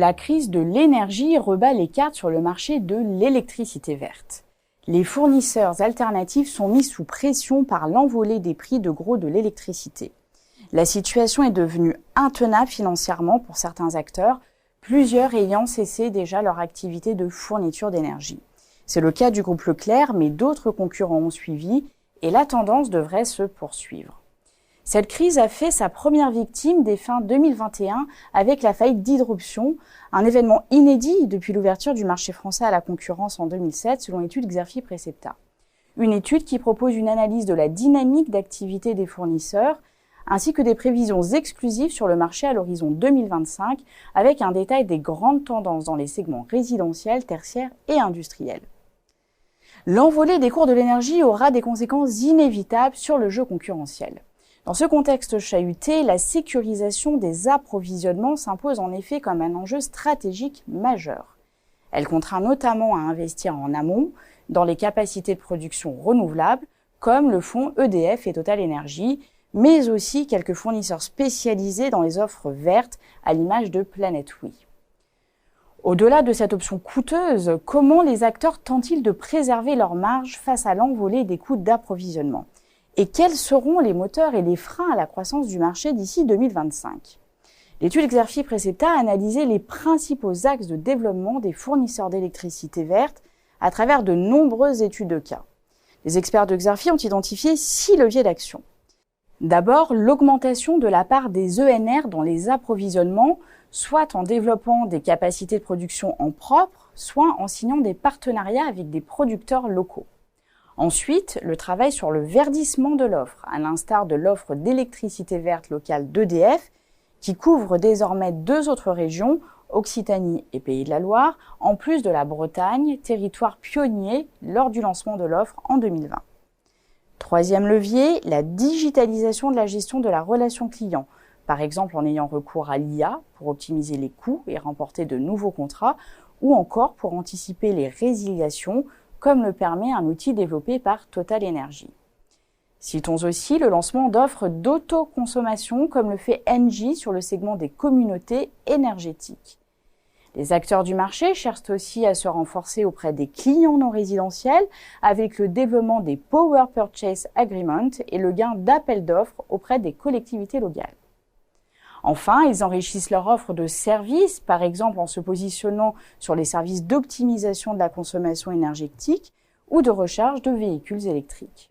La crise de l'énergie rebat les cartes sur le marché de l'électricité verte. Les fournisseurs alternatifs sont mis sous pression par l'envolée des prix de gros de l'électricité. La situation est devenue intenable financièrement pour certains acteurs, plusieurs ayant cessé déjà leur activité de fourniture d'énergie. C'est le cas du groupe Leclerc, mais d'autres concurrents ont suivi et la tendance devrait se poursuivre. Cette crise a fait sa première victime dès fin 2021 avec la faillite d'Hydroption, un événement inédit depuis l'ouverture du marché français à la concurrence en 2007 selon l'étude Xerfi Precepta. Une étude qui propose une analyse de la dynamique d'activité des fournisseurs ainsi que des prévisions exclusives sur le marché à l'horizon 2025 avec un détail des grandes tendances dans les segments résidentiels, tertiaires et industriels. L'envolée des cours de l'énergie aura des conséquences inévitables sur le jeu concurrentiel. Dans ce contexte chahuté, la sécurisation des approvisionnements s'impose en effet comme un enjeu stratégique majeur. Elle contraint notamment à investir en amont dans les capacités de production renouvelables, comme le font EDF et Total Energy, mais aussi quelques fournisseurs spécialisés dans les offres vertes, à l'image de Planet Oui. Au-delà de cette option coûteuse, comment les acteurs tentent-ils de préserver leurs marges face à l'envolée des coûts d'approvisionnement ? Et quels seront les moteurs et les freins à la croissance du marché d'ici 2025 ? L'étude Xerfi Precepta a analysé les principaux axes de développement des fournisseurs d'électricité verte à travers de nombreuses études de cas. Les experts de Xerfi ont identifié 6 leviers d'action. D'abord, l'augmentation de la part des ENR dans les approvisionnements, soit en développant des capacités de production en propre, soit en signant des partenariats avec des producteurs locaux. Ensuite, le travail sur le verdissement de l'offre, à l'instar de l'offre d'électricité verte locale d'EDF, qui couvre désormais 2 autres régions, Occitanie et Pays de la Loire, en plus de la Bretagne, territoire pionnier lors du lancement de l'offre en 2020. Troisième levier, la digitalisation de la gestion de la relation client, par exemple en ayant recours à l'IA pour optimiser les coûts et remporter de nouveaux contrats, ou encore pour anticiper les résiliations, comme le permet un outil développé par Total Energy. Citons aussi le lancement d'offres d'autoconsommation comme le fait Engie sur le segment des communautés énergétiques. Les acteurs du marché cherchent aussi à se renforcer auprès des clients non résidentiels avec le développement des Power Purchase Agreements et le gain d'appels d'offres auprès des collectivités locales. Enfin, ils enrichissent leur offre de services, par exemple en se positionnant sur les services d'optimisation de la consommation énergétique ou de recharge de véhicules électriques.